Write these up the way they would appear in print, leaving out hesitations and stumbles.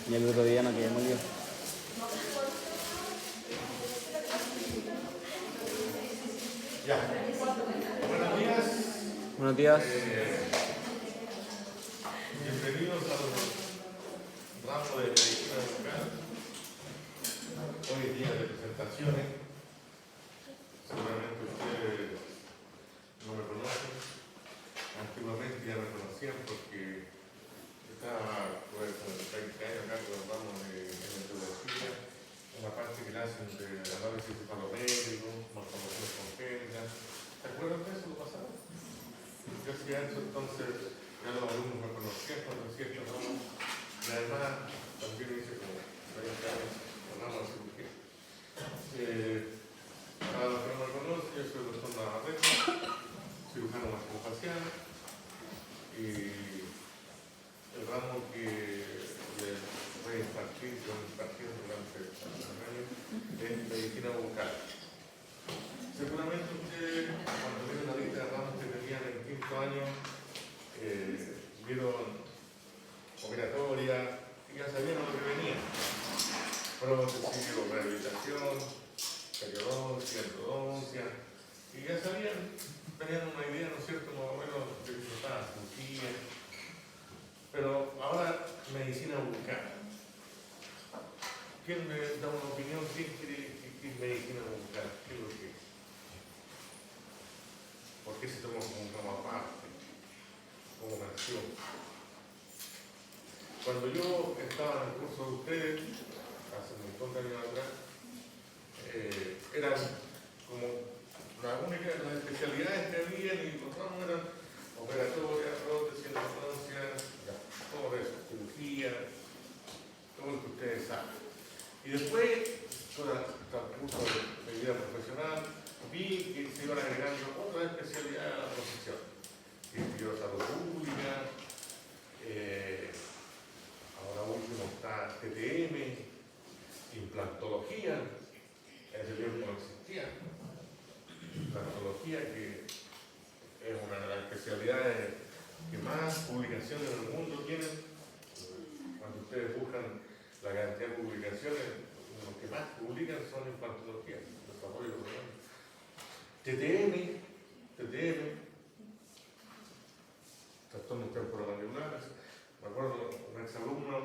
Y el otro día no quedé muy bien. Ya. Buenos días. Buenos días. Bienvenidos al ramo de medicina bucal. Hoy es día de presentaciones. Seguramente ustedes no me conocen. Antiguamente ya me conocían porque estaba pues, con 30 años acá con el ramo de hematología, una parte que le hacen de análisis cefalométrico, malformaciones congénitas. ¿Se acuerdan de eso lo pasado? Yo hacía eso, entonces ya los alumnos me conocían cuando hacía este ramo. Y además también hice como 20 años el ramo de cirugía. Para los que no me conocen, yo soy el doctor Navarrete, cirujano maxilofacial, y el ramo que les voy a impartir, yo he impartido durante los años, es medicina bucal. Seguramente ustedes, cuando vieron la lista de ramos que tenían en quinto año, vieron operatoria y ya sabían lo que venía. Prótesis, rehabilitación, periodoncia, endodoncia, y ya sabían, tenían una idea, ¿no es cierto?, más o menos de que se estaba cirugía. Pero ahora, medicina bucal. ¿Quién me da una opinión? ¿Quién cree que es medicina bucal? ¿Qué es lo que es? ¿Por qué se toma como un ramo aparte? ¿Cómo nació? Cuando yo estaba en el curso de ustedes, hace un montón de años atrás, eran como las únicas las especialidades que había y los ramos eran operatoria, prótesis, endodoncia, todo eso, cirugía, todo lo que ustedes saben. Y después, con el transcurso de vida profesional, vi que se iban agregando otras especialidades a la profesión. Estudió salud pública, ahora último está TTM, implantología, en ese tiempo no existía. Implantología, que es una de las especialidades que más publicaciones en el mundo tienen. Cuando ustedes buscan la cantidad de publicaciones, los que más publican son implantología, desarrollo de TTM, trastornos temporomandibulares. Me acuerdo, un exalumno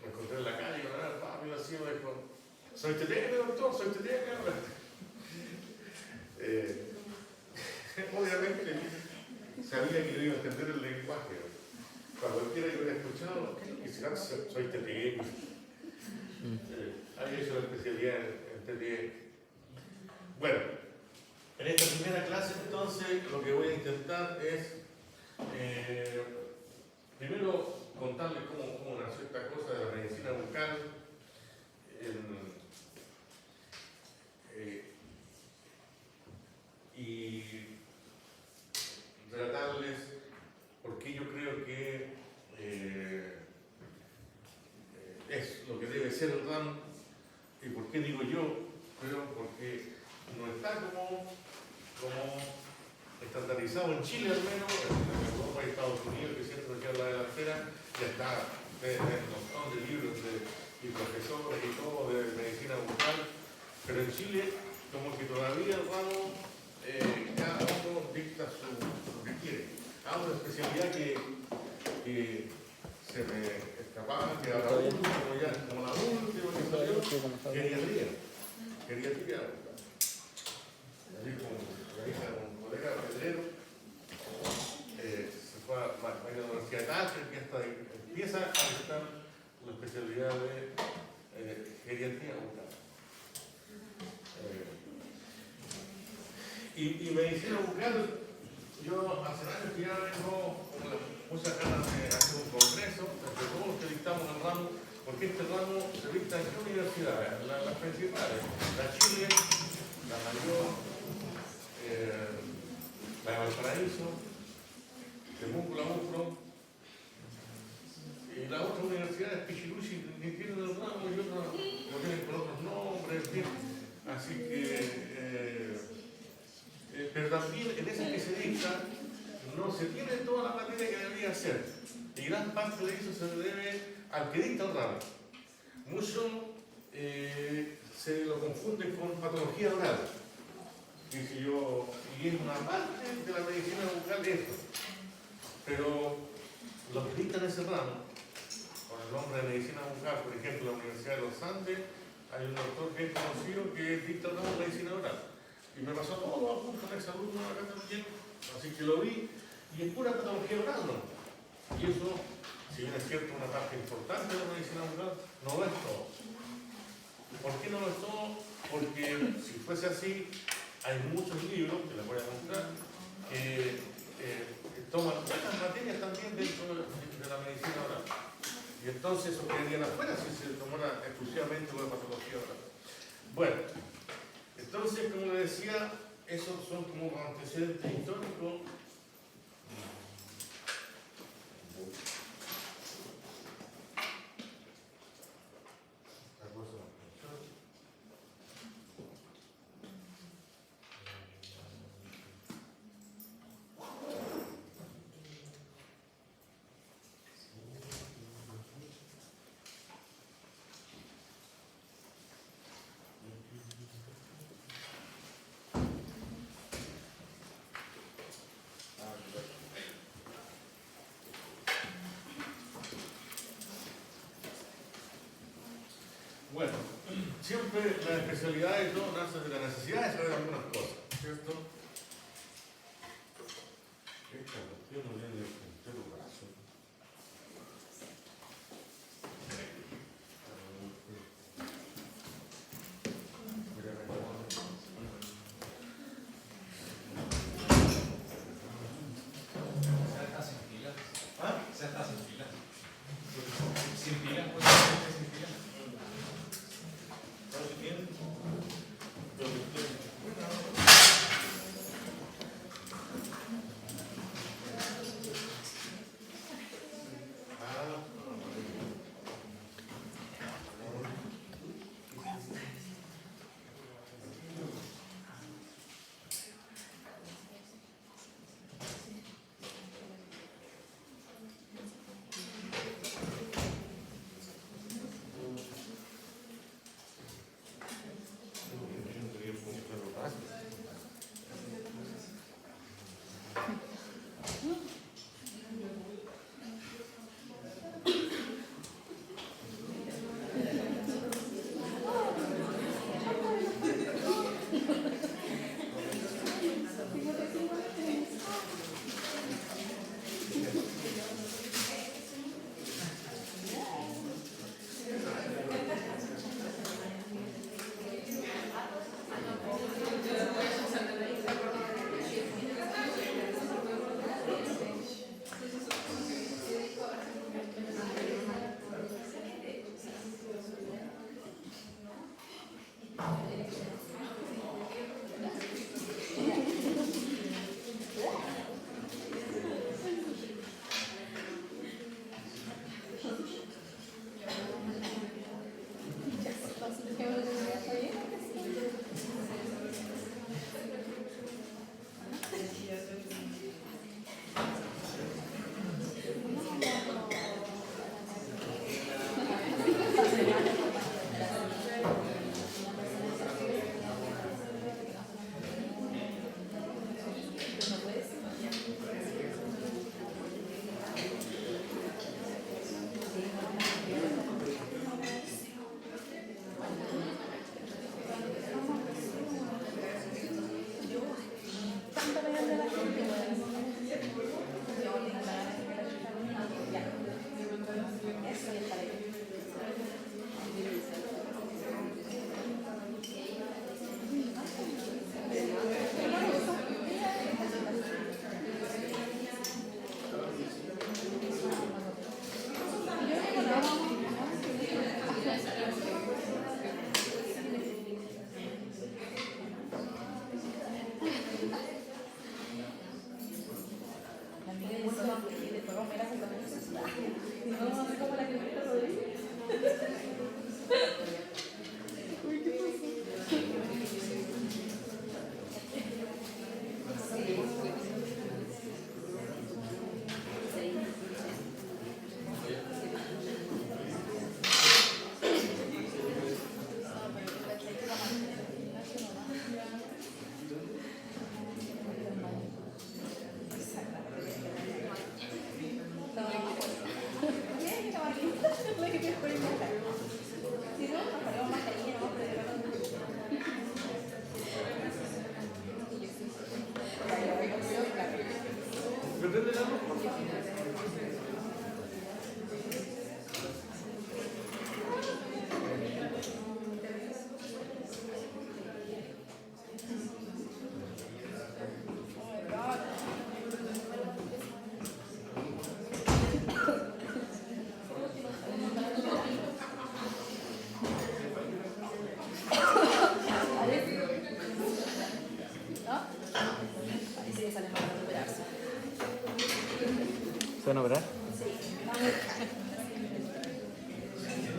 me encontré en la calle, una vez rápido así, me dijo: soy TTM, doctor, soy TTM. Obviamente sabía que yo iba a entender el lenguaje. Cualquiera que lo haya escuchado, que será, soy TTM. Había hecho la especialidad en TTM. Bueno, en esta primera clase entonces lo que voy a intentar es primero contarles cómo nació esta cosa de la medicina bucal, y relatarles por qué yo creo que es lo que debe ser el ramo. ¿Y por qué digo yo? Creo porque no está como estandarizado en Chile, al menos, en Europa y Estados Unidos, que siempre nos lleva la delantera. Ya está, ustedes ven un montón de libros y profesores y todo de medicina bucal, pero en Chile, como que todavía el ramo, cada uno dicta lo que quiere. Hay una especialidad que se me escapaba, que ahora último, como la última que salió, geriatría bucal. Así como la hija de un colega pedrero, se fue a la Universidad de Táchira, que hasta empieza a estar la especialidad de geriatría bucal. Y medicina bucal, yo hace años que ya vengo con muchas ganas de hacer un congreso entre todos los que dictamos el ramo, porque este ramo se dicta en qué universidades, las principales, la Chile, la Mayor, la de Valparaíso, Temuco, la UFRO, y la otra universidad es Pichiruchi, que tienen el ramo y otras lo tienen con otros nombres, en fin. Así que, pero también en esa que se dicta no se tiene toda la materia que debería ser. Y y gran parte de eso se debe al que dicta el ramo. Mucho se lo confunde con patología oral. Dice yo, y es una parte de la medicina bucal esto. Pero los que dictan ese ramo, con el nombre de medicina bucal, por ejemplo, en la Universidad de los Andes, hay un doctor que es conocido que dicta el ramo de medicina oral. Y me pasó todo a punto en exalumno acá también, así que lo vi, y es pura patología oral, ¿no? Y eso, si bien es cierto, una parte importante de la medicina bucal, no lo es todo. ¿Por qué no lo es todo? Porque si fuese así, hay muchos libros, que les voy a mostrar, que toman otras materias también dentro de la medicina oral. Y entonces eso quedarían afuera si se tomara exclusivamente una patología oral. Bueno, entonces, como les decía, esos son como antecedentes históricos. Bueno, siempre las especialidades no nacen de la necesidad de saber algunas cosas, ¿cierto? Esta cuestión no viene del puntero corazón. ¿Ah? Sin pilas, pues, sin pilas.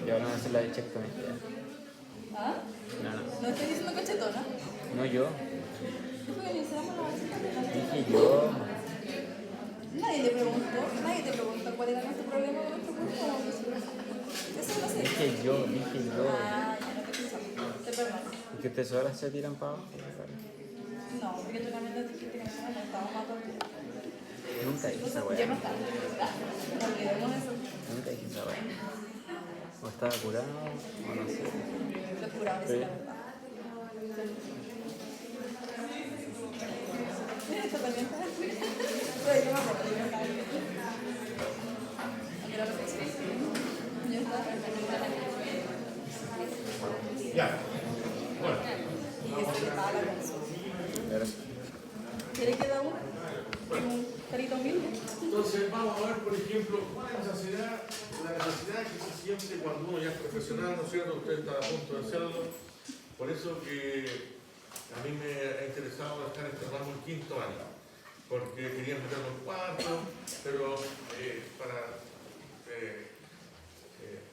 Y ahora van a hacer la bichectomía. ¿Ah? No, no. No estoy diciendo cachetona. No yo. Dijo que le hiciéramos la bichectomía. Dije yo. Nadie te preguntó cuál era nuestro problema con nuestro cuerpo. Eso no sé. Dije yo. Ah, ya no te escuchamos. Te perdono. ¿Y que ustedes ahora se tiran para abajo? No, porque tú también te dijiste que nosotros no estábamos más tortura. Nunca dije esa Yo no weá. estaba. No olvidemos eso. Nunca dije esa weá. O estaba curado, o no sé. Lo juraba, es Sí. la verdad. Mira, esto también está. Oye, yo me acuerdo, yo me estaba viendo. Mira lo que sí. Ya está. Ya. Bueno, Y que se le paga la consulta. Pero, ¿Quiere que da uno? Un carito humilde. entonces vamos a ver, por ejemplo, cuál es la necesidad que se siente cuando uno ya es profesional, ¿no es cierto? Usted está a punto de hacerlo. Por eso que a mí me ha interesado estar este ramo el quinto año, porque quería meterlo en cuarto, pero para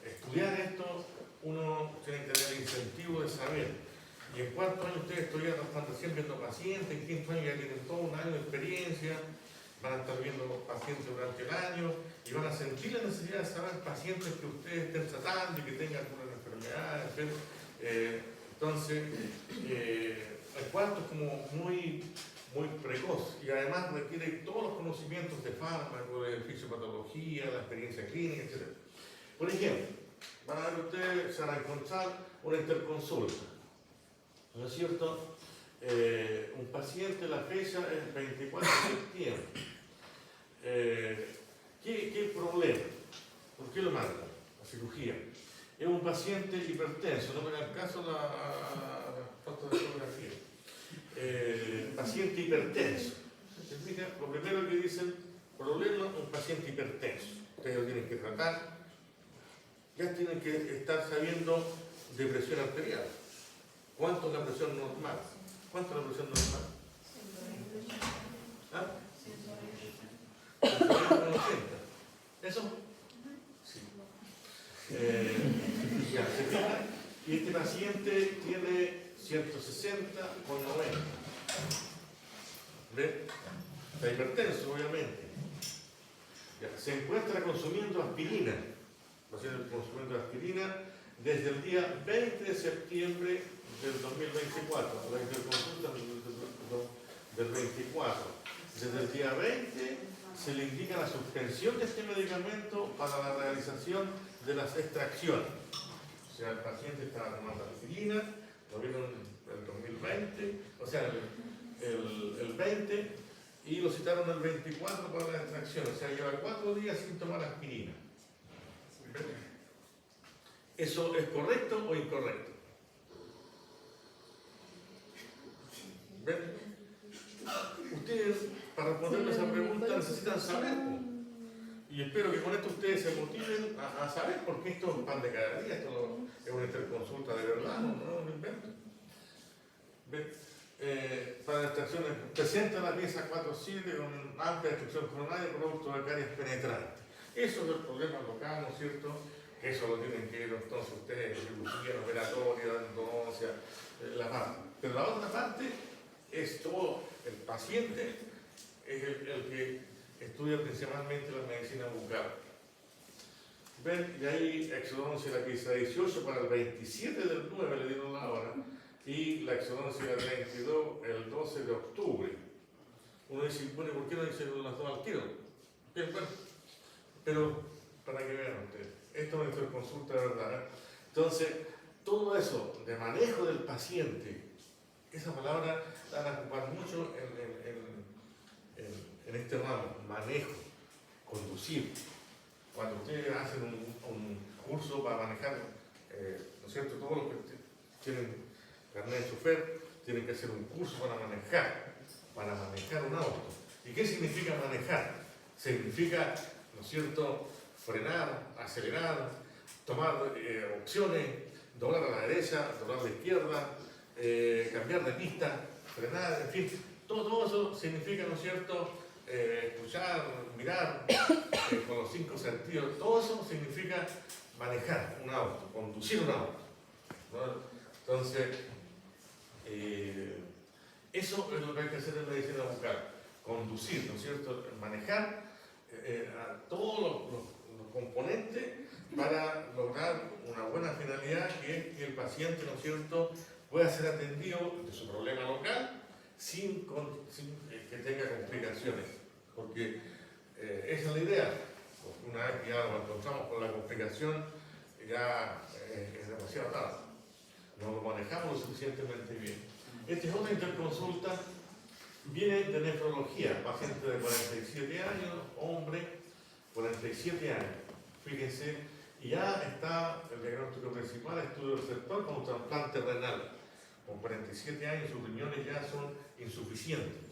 estudiar esto uno tiene que tener el incentivo de saber. Y en cuarto año ustedes todavía están recién viendo pacientes, en quinto año ya tienen todo un año de experiencia, van a estar viendo pacientes durante el año y van a sentir la necesidad de saber pacientes que ustedes estén tratando y que tengan alguna enfermedad, etc. Entonces, el cuarto es como muy precoz y además requiere todos los conocimientos de fármaco, de fisiopatología, la experiencia clínica, etc. Por ejemplo, van a ver ustedes, se van a encontrar una interconsulta, ¿no es cierto? Un paciente, la fecha es el 24 de septiembre. ¿Qué problema? ¿Por qué lo mandan a cirugía? Es un paciente hipertenso, no me da el caso la foto de fotografía. Paciente hipertenso. ¿Se fija? Lo primero que dicen, problema, un paciente hipertenso. Ustedes lo tienen que tratar. Ya tienen que estar sabiendo de presión arterial. ¿Cuánto es la presión normal? ¿Cuánto es la presión normal? ¿Ah? 180. ¿Eso? Sí. Ya, se fija. Y este paciente tiene 160 con 90. ¿Ven? Está hipertenso, obviamente. Ya, se encuentra consumiendo aspirina. Paciente consumiendo aspirina desde el día 20 de septiembre del 2024. La interconsulta del 24. Desde el día 20 se le indica la suspensión de este medicamento para la realización de las extracciones. O sea, el paciente estaba tomando aspirina, lo vieron el 2020, o sea, el 20, y lo citaron el 24 para la extracción. O sea, lleva 4 días sin tomar aspirina. ¿Eso es correcto o incorrecto? ¿Ven? Ustedes, para responderme esa pregunta, necesitan saber. Y espero que con esto ustedes se motiven a saber, porque esto es pan de cada día, esto es una interconsulta de verdad, no es un invento. ¿Ven? Para las extracciones, presenta la pieza 4-7 con amplia destrucción coronaria y producto de caries penetrantes. Eso es el problema local, ¿no es cierto? Eso lo tienen que ver entonces ustedes, cirugía operatoria, endodoncia, la parte. Pero la otra parte es todo, el paciente es el que estudia principalmente la medicina bucal. Ven, y ahí exodoncia la pieza 18 para el 27 del 9 le dieron la hora, y la exodoncia del 22 el 12 de octubre. Uno dice, bueno, ¿por qué no dicen las dos al tiro? Bien, bueno, pero para que vean ustedes, esto es nuestra consulta de verdad. ¿Eh? Entonces, todo eso de manejo del paciente, esa palabra la van a ocupar mucho en este ramo, manejo, conducir. Cuando ustedes hacen un curso para manejar, ¿no es cierto? Todos los que tienen carnet de chofer tienen que hacer un curso para manejar un auto. ¿Y qué significa manejar? Significa, ¿no es cierto?, frenar, acelerar, tomar opciones, doblar a la derecha, doblar a la izquierda, cambiar de pista, frenar, en fin, todo eso significa, ¿no es cierto?, escuchar, mirar, con los 5 sentidos, todo eso significa manejar un auto, conducir un auto, ¿no? Entonces, eso es lo que hay que hacer en medicina bucal, conducir, ¿no es cierto? Manejar a todos los componentes para lograr una buena finalidad, que es que el paciente, ¿no es cierto?, pueda ser atendido de su problema local sin que tenga complicaciones, porque esa es la idea. Una vez que ya nos encontramos con la complicación, ya es demasiado tarde, no lo manejamos lo suficientemente bien. Esta es otra interconsulta, viene de nefrología, paciente de 47 años, hombre, 47 años, fíjense, y ya está el diagnóstico principal, estudio receptor con trasplante renal. Con 47 años sus riñones ya son insuficientes.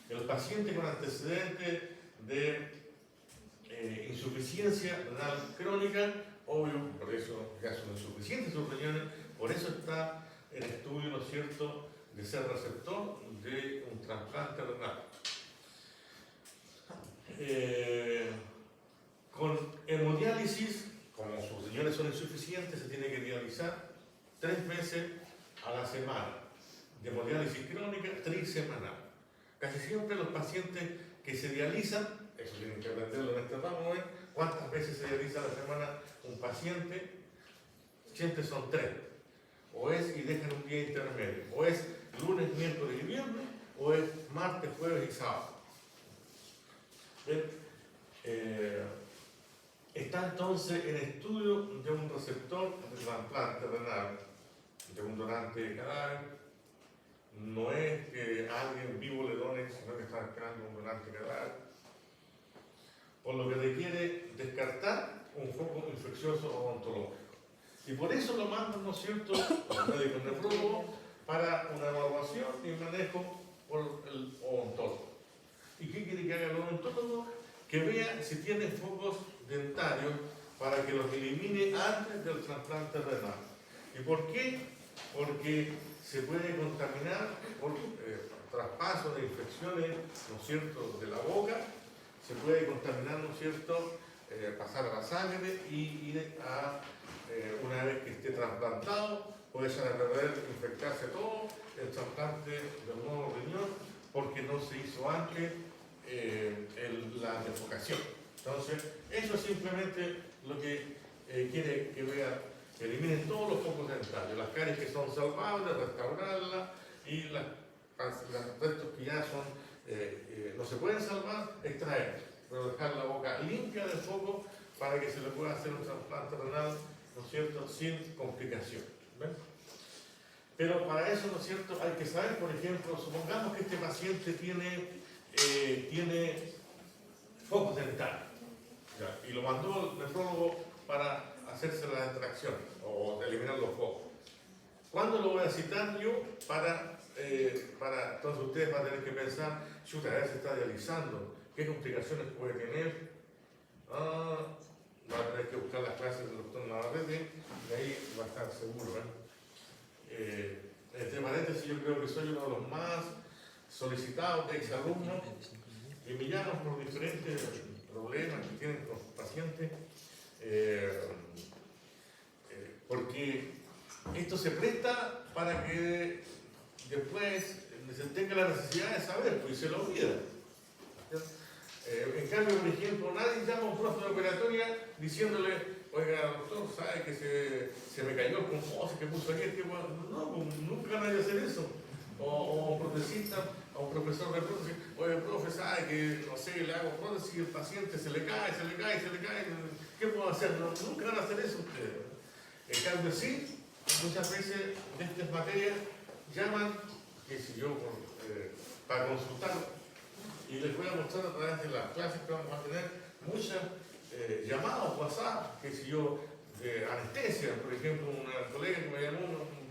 El paciente con antecedentes de insuficiencia renal crónica, obvio, por eso ya son insuficientes sus riñones, por eso está el estudio, ¿no es cierto?, de ser receptor de un trasplante renal. Con hemodiálisis, como sus riñones son insuficientes, se tiene que dializar 3 veces a la semana. De hemodiálisis crónica, trisemanal. Casi siempre los pacientes que se dializan, eso tienen que aprenderlo en este ramo, ¿eh? ¿Cuántas veces se dializa a la semana un paciente? Siempre son 3. O es y dejan un día intermedio. O es lunes, miércoles y viernes, o es martes, jueves y sábado. Está entonces en estudio de un receptor de trasplante renal, de un donante de cadáver. No es que alguien vivo le done, sino que está esperando un donante de cadáver. Por lo que requiere descartar un foco infeccioso odontológico. Y por eso lo mandan, ¿no es cierto?, los médicos nefrólogos para una evaluación y manejo por el odontólogo. ¿Y qué quiere que haga el odontólogo? Que vea si tiene focos dentarios para que los elimine antes del trasplante renal. ¿Y por qué? Porque se puede contaminar por traspaso de infecciones, ¿no es cierto?, de la boca, se puede contaminar, ¿no es cierto?, pasar a la sangre y ir a, una vez que esté trasplantado, puede ser a perder, infectarse todo, el trasplante del nuevo riñón, porque no se hizo antes la defocación. Entonces, eso es simplemente lo que quiere que vea, que eliminen todos los focos dentarios, las caries que son salvables, restaurarlas, y los restos que ya son, no se pueden salvar, extraer, pero dejar la boca limpia del foco para que se le pueda hacer un trasplante renal, ¿no es cierto?, sin complicación. ¿Ven? Pero para eso, ¿no es cierto?, hay que saber, por ejemplo, supongamos que este paciente tiene focos dentarios, ¿ya?, y lo mandó el nefrólogo para hacerse la extracción o eliminar los focos. ¿Cuándo lo voy a citar yo para entonces ustedes van a tener que pensar, chuta, a ver, se está dializando, qué complicaciones puede tener? Va a tener que buscar las clases del doctor Navarrete y ahí va a estar seguro, entre paréntesis, yo creo que soy uno de los más solicitados de exalumnos que me llaman por diferentes problemas que tienen con sus pacientes, porque esto se presta para que después se tenga la necesidad de saber, pues se lo olvida. En cambio, por ejemplo, nadie llama a un profe de operatoria diciéndole, oiga, doctor, ¿sabe que se me cayó el compost que puso aquí? No, nunca nadie hace eso. O un profesista, o un profesor de prótesis, oye, profe, ¿sabe que, no sé, le hago prótesis y el paciente se le cae? ¿Qué puedo hacer? No, nunca van a hacer eso ustedes. En cambio, sí, muchas veces de estas materias llaman, qué sé yo, para consultar. Y les voy a mostrar a través de las clases que vamos a tener muchas llamadas, WhatsApp, qué sé yo, de anestesia. Por ejemplo, una colega que me llamó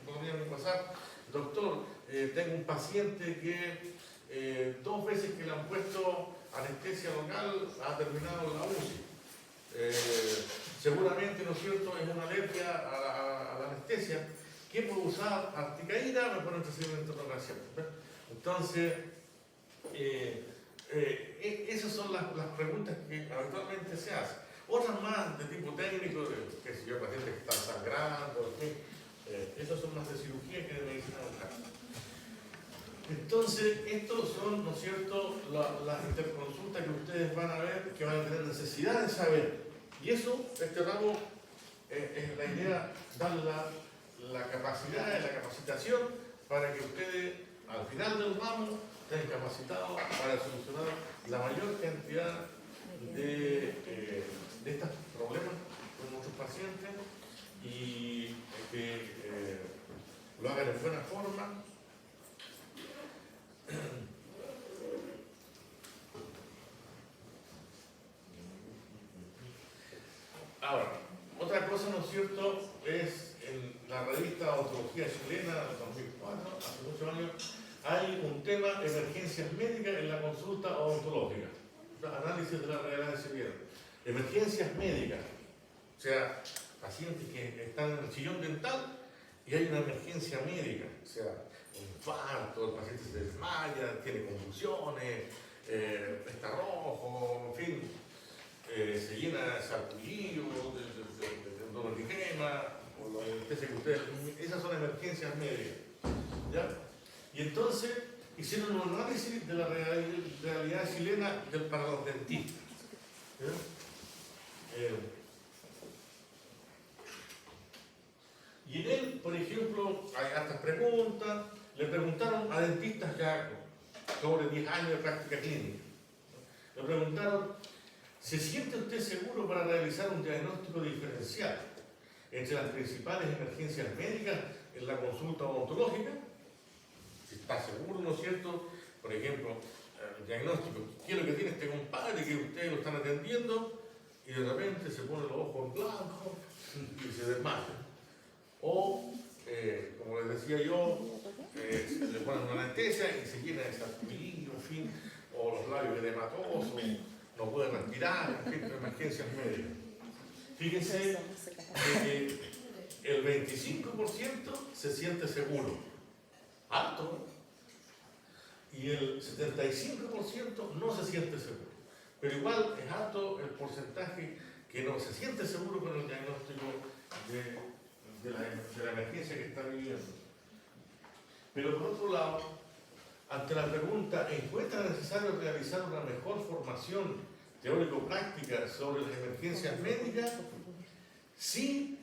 un día en mi WhatsApp, doctor, tengo un paciente que 2 veces que le han puesto anestesia local ha terminado la UCI. Seguramente, ¿no es cierto?, es una alergia a la anestesia. ¿Qué puedo usar? Articaína, me pone un procedimiento de interrogación. Entonces, esas son las preguntas que habitualmente se hacen. Otras más de tipo técnico, que si yo, pacientes que están sangrando, en fin, esas son más de cirugía que de medicina local. Entonces, estos son, ¿no es cierto?, las interconsultas que ustedes van a ver, que van a tener necesidad de saber. Y eso, este ramo, es la idea, dar la capacidad, la capacitación, para que ustedes, al final del ramo, estén capacitados para solucionar la mayor cantidad de estos problemas con nuestros pacientes y que lo hagan en buena forma. Ahora, otra cosa, ¿no es cierto?, es en la revista Odontología Chilena del 2004, hace muchos años, hay un tema, emergencias médicas en la consulta odontológica. Análisis de la realidad de Chile. Emergencias médicas, o sea, pacientes que están en el sillón dental y hay una emergencia médica, o sea, un infarto, el paciente se desmaya, tiene convulsiones, está rojo, en fin, se llena de sarpullido, de dolor de gema, o lo anestesia que ustedes. Esas son emergencias médicas. ¿Ya? Y entonces hicieron un análisis de la realidad chilena para los dentistas. ¿Ya? Y en él, por ejemplo, hay hartas preguntas. Le preguntaron a dentistas ya sobre 10 años de práctica clínica. Le preguntaron: ¿se siente usted seguro para realizar un diagnóstico diferencial entre las principales emergencias médicas en la consulta odontológica? Si está seguro, ¿no es cierto? Por ejemplo, el diagnóstico: ¿qué es lo que tiene este compadre que ustedes lo están atendiendo? Y de repente se pone los ojos en blanco y se desmaya. O, como les decía yo, le ponen una anestesia y se llena de sarpullido, en fin, o los labios edematosos, no puede respirar, en fin, emergencias médicas. Fíjense que el 25% se siente seguro, alto, y el 75% no se siente seguro. Pero igual es alto el porcentaje que no se siente seguro con el diagnóstico de la emergencia que está viviendo. Pero por otro lado, ante la pregunta: ¿encuentra necesario realizar una mejor formación teórico-práctica sobre las emergencias médicas? Sí,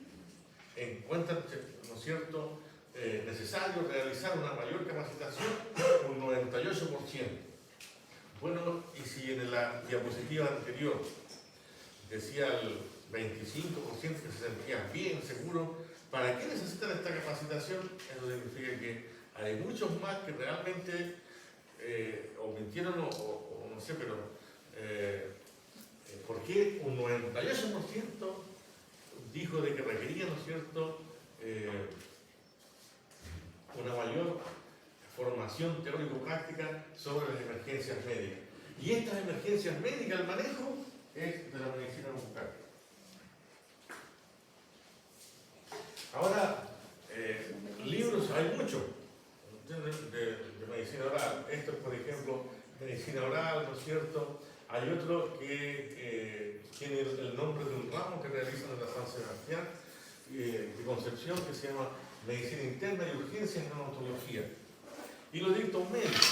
encuentran, ¿no es cierto?, necesario realizar una mayor capacitación, un 98%. Bueno, y si en la diapositiva anterior decía el 25% que se sentían bien, seguro, ¿para qué necesitan esta capacitación? Eso significa que hay muchos más que realmente o mintieron o no sé, pero ¿por qué un 98% dijo de que requería, ¿no es cierto?, una mayor formación teórico-práctica sobre las emergencias médicas? Y estas emergencias médicas, el manejo es de la medicina bucal. Ahora, libros hay muchos de medicina oral. Esto es, por ejemplo, medicina oral, ¿no es cierto? Hay otro que tiene el nombre de un ramo que realizan en la San Sebastián de Concepción, que se llama Medicina Interna y Urgencias en Odontología. Y lo dicta un médico.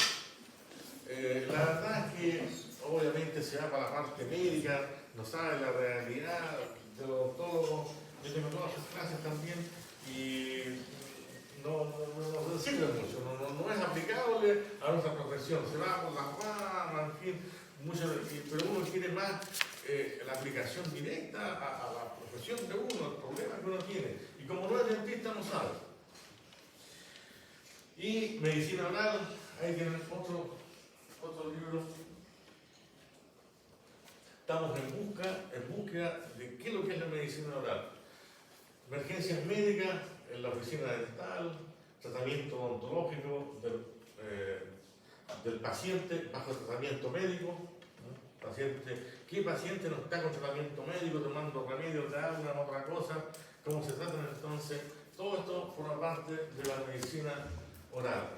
La verdad es que obviamente se va para la parte médica, no sabe la realidad del odontólogo. Yo tengo todas sus clases también y no sirve mucho, no es aplicable a nuestra profesión. Se va por las ramas, en fin, pero uno quiere más la aplicación directa a la profesión de uno, el problema que uno tiene. Y como no es dentista, no sabe. Y medicina oral, ahí tienen otro libro. Estamos en búsqueda de qué es lo que es la medicina oral. Emergencias médicas en la oficina dental, tratamiento odontológico del paciente bajo tratamiento médico. ¿Qué paciente no está con tratamiento médico, tomando remedios de alguna otra cosa? ¿Cómo se tratan entonces? Todo esto forma parte de la medicina oral.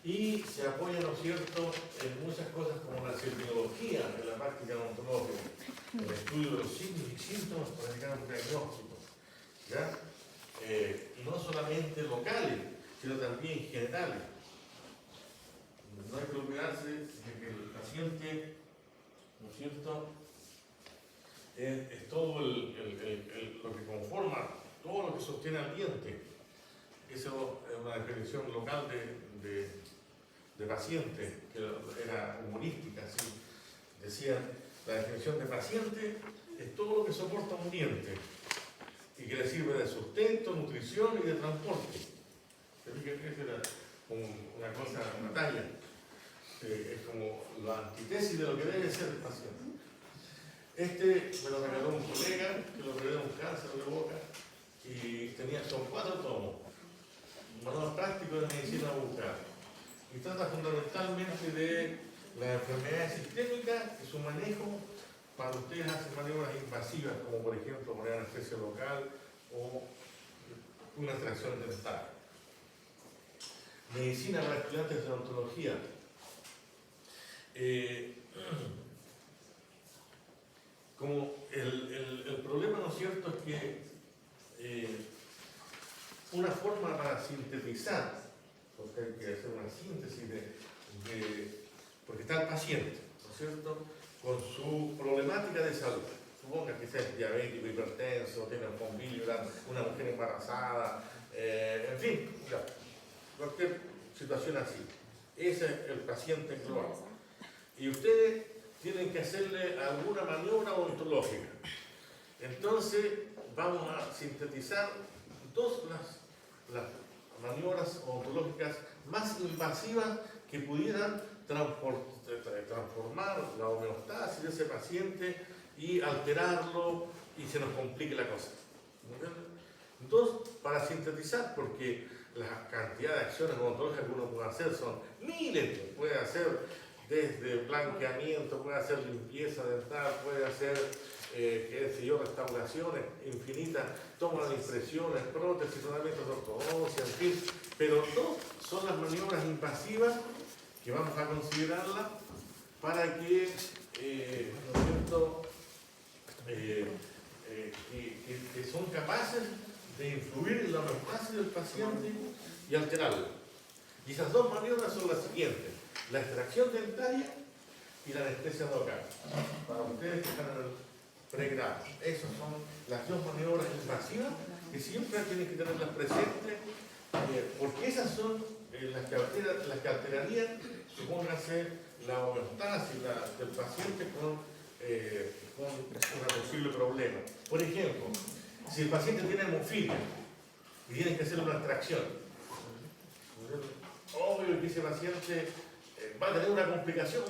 y se apoya, ¿no es cierto?, en muchas cosas como la epidemiología, en la práctica odontológica, el estudio de los signos y síntomas para llegar a un diagnóstico, ¿ya? Y no solamente locales, sino también generales. No hay que olvidarse de que el paciente, ¿no es cierto?, es todo lo que conforma, todo lo que sostiene al diente. Eso es una definición local de paciente, que era humorística, así. Decían, la definición de paciente es todo lo que soporta un diente y que le sirve de sustento, nutrición y de transporte. Se fija que esa era como una cosa, una talla. Es como la antítesis de lo que debe ser el paciente. Este me lo regaló un colega que lo operó de un cáncer de boca y son 4 tomos. Manual práctico de medicina bucal. Y trata fundamentalmente de las enfermedades sistémicas y su manejo para ustedes hacer maniobras invasivas, como por ejemplo poner anestesia local o una extracción dental. Medicina para estudiantes de odontología. Como el problema, ¿no es cierto?, es que una forma para sintetizar, porque hay que hacer una síntesis porque está el paciente, ¿no es cierto?, con su problemática de salud. Suponga que sea diabético, hipertenso, tiene un convilio, una mujer embarazada, en fin, ya, cualquier situación así. Ese es el paciente global. Y ustedes tienen que hacerle alguna maniobra odontológica. Entonces, vamos a sintetizar las maniobras odontológicas más invasivas que pudieran transformar la homeostasis de ese paciente y alterarlo y se nos complique la cosa. Entonces, para sintetizar, porque la cantidad de acciones odontológicas que uno puede hacer son miles, puede hacer desde blanqueamiento, puede hacer limpieza dental, puede hacer, qué sé yo, restauraciones infinitas, toma de impresiones, prótesis, tratamientos de ortodoncia, en fin, pero no son las maniobras invasivas que vamos a considerarlas para que, ¿no es cierto?, que son capaces de influir en la homeostasis del paciente y alterarlo. Y esas 2 maniobras son las siguientes: la extracción dentaria y la anestesia local. Para ustedes que están en el pregrado, esas son las 2 maniobras invasivas que siempre tienen que tenerlas presentes, porque esas son las que alterarían, supóngase, la homeostasis del paciente con un posible problema. Por ejemplo, si el paciente tiene hemofilia y tienen que hacer una extracción, obvio que ese paciente va a tener una complicación.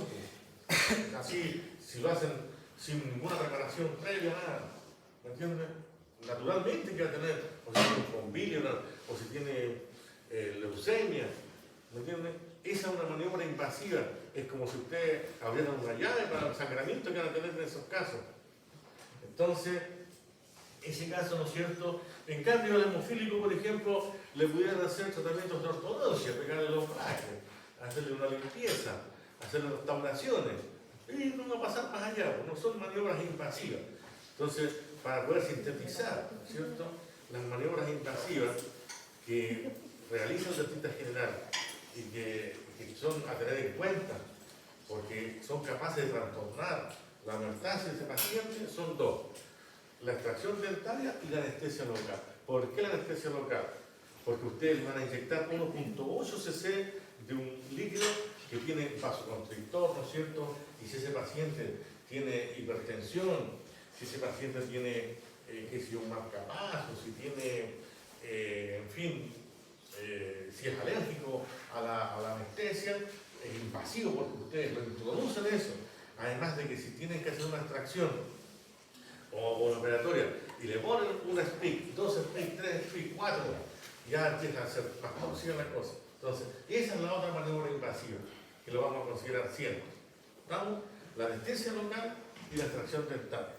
Así, si lo hacen sin ninguna preparación previa, nada. ¿Me entiendes? Naturalmente que va a tener, o si tiene un convilio, o si tiene leucemia. ¿Me entiendes? Esa es una maniobra invasiva. Es como si usted abriera una llave para el sangramiento que van a tener en esos casos. Entonces, ese caso, ¿no es cierto? En cambio, al hemofílico, por ejemplo, le pudieran hacer tratamientos de ortodoncia, pegarle los braques, hacerle una limpieza, hacerle restauraciones. Y no va a pasar más allá, no son maniobras invasivas. Entonces, para poder sintetizar, ¿no es cierto?, las maniobras invasivas que realiza el dentista general y que son a tener en cuenta, porque son capaces de trastornar la homeostasis de ese paciente, son 2: la extracción dentaria y la anestesia local. ¿Por qué la anestesia local? Porque ustedes van a inyectar 1.8 cc de un líquido que tiene vasoconstrictor, ¿no es cierto? Y si ese paciente tiene hipertensión, si ese paciente tiene, qué sé yo, un marcapasos, si tiene, en fin, si es alérgico a la anestesia, es invasivo porque ustedes lo introducen eso. Además de que si tienen que hacer una extracción o una operatoria y le ponen una SPIC, 2 SPIC, 3 SPIC, 4, ya empieza a ser más tóxica la cosa. Entonces, esa es la otra maniobra invasiva que lo vamos a considerar siempre. ¿Estamos? La anestesia local y la extracción dental.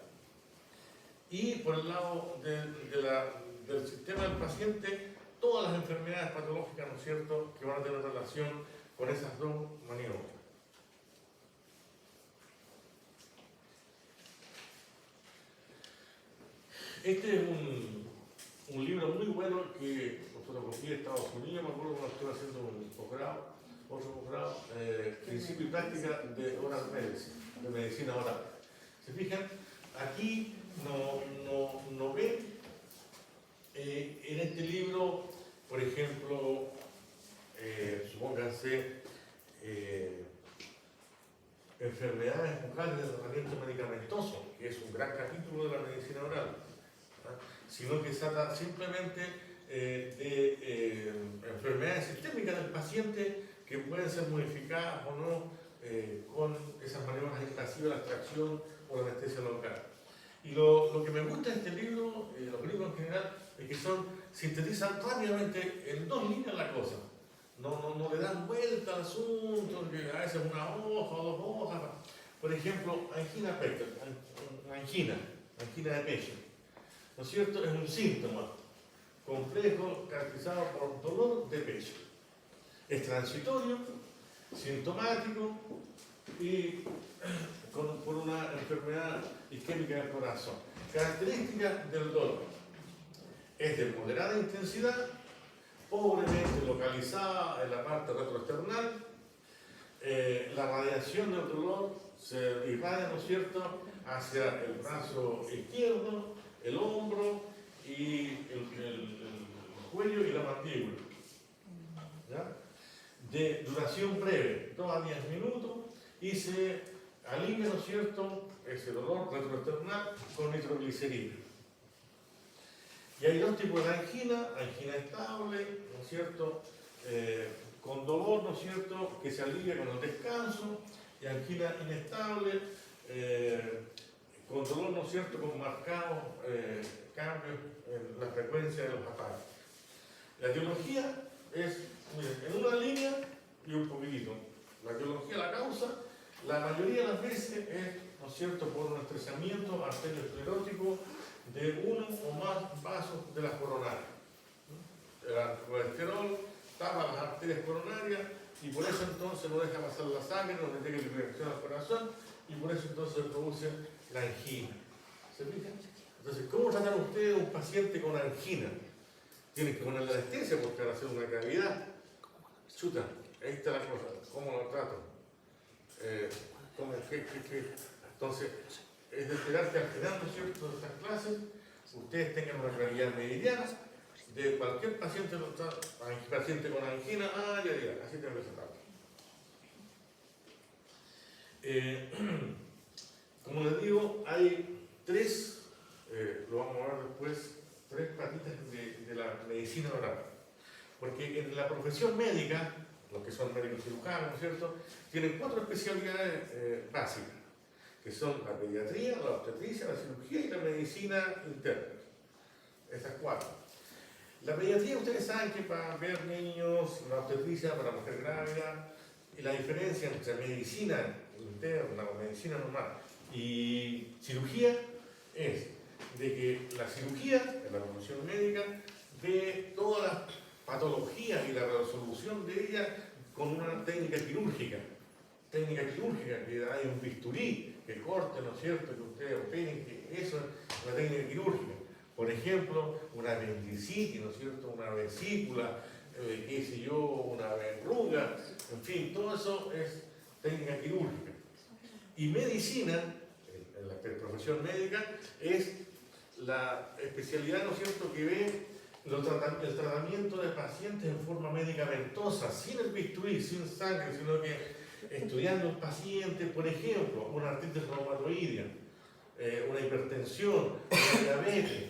Y por el lado del sistema del paciente, todas las enfermedades patológicas, ¿no es cierto?, que van a tener relación con esas dos maniobras. Este es un libro muy bueno que fotocopié de Estados Unidos, me acuerdo cuando estuve haciendo un posgrado, otro posgrado, Principio y Práctica de Oral Medicine, de Medicina Oral. ¿Se fijan? Aquí no ven en este libro, por ejemplo, supónganse, enfermedades bucales de tratamiento medicamentoso, que es un gran capítulo de la medicina oral, ¿no? Sino que se trata simplemente de enfermedades sistémicas del paciente que pueden ser modificadas o no con esas maniobras invasivas, la extracción o la anestesia local. Y lo que me gusta de este libro, los libros en general, es que sintetizan rápidamente en 2 líneas la cosa. No le dan vuelta al asunto, que a veces una hoja o 2 hojas. Por ejemplo, angina pectoral, angina de pecho. ¿No es cierto? Es un síntoma complejo caracterizado por dolor de pecho. Es transitorio, sintomático y por una enfermedad isquémica del corazón. Características del dolor. Es de moderada intensidad, pobremente localizada en la parte retroesternal. La radiación del dolor se irradia, ¿no es cierto?, hacia el brazo izquierdo, el hombro y el cuello y la mandíbula. ¿Ya? De duración breve, 2 a 10 minutos, y se alivia, ¿no es cierto?, ese dolor retroesternal con nitroglicerina. Y hay 2 tipos de angina estable, ¿no es cierto?, con dolor, ¿no es cierto?, que se alivia con el descanso, y angina inestable, con dolor, ¿no es cierto?, con marcados cambios en la frecuencia de los ataques. La etiología es, miren, en una línea y un poquitito. La etiología, la causa, la mayoría de las veces es, ¿no es cierto?, por un estresamiento arteriosclerótico de uno o más vasos de las coronarias. El colesterol tapa las arterias coronarias y por eso entonces no deja pasar la sangre, no detecta la irrigación al corazón y por eso entonces se produce la angina. ¿Se fijan? Entonces, ¿cómo tratan ustedes a un paciente con angina? Tienen que ponerle anestesia porque van a hacer una cavidad. Chuta, ahí está la cosa. ¿Cómo lo trato? Entonces, es de esperar que al final, ¿no es cierto?, de estas clases, ustedes tengan una claridad meridiana de cualquier paciente con angina, ya, así tengo que tratarlo. Como les digo, hay 3, lo vamos a ver después, 3 patitas de la medicina oral. Porque en la profesión médica, los que son médicos cirujanos, ¿no es cierto?, tienen 4 especialidades básicas, que son la pediatría, la obstetricia, la cirugía y la medicina interna. Estas 4. La pediatría, ustedes saben que para ver niños, la obstetricia para mujer grávida, y la diferencia entre medicina interna o medicina normal y cirugía es de que la cirugía, en la profesión médica, ve todas las patologías y la resolución de ellas con una técnica quirúrgica. Técnica quirúrgica, que hay un bisturí, que corte, ¿no es cierto?, que ustedes operen, que eso es una técnica quirúrgica. Por ejemplo, una apendicitis, ¿no es cierto?, una vesícula, qué sé yo, una verruga, en fin, todo eso es técnica quirúrgica. Y medicina, en la profesión médica, es la especialidad, ¿no es cierto?, que ve el tratamiento de pacientes en forma medicamentosa, sin el bisturí, sin sangre, sino que estudiando un paciente, por ejemplo, una artritis reumatoidea, una hipertensión, una diabetes.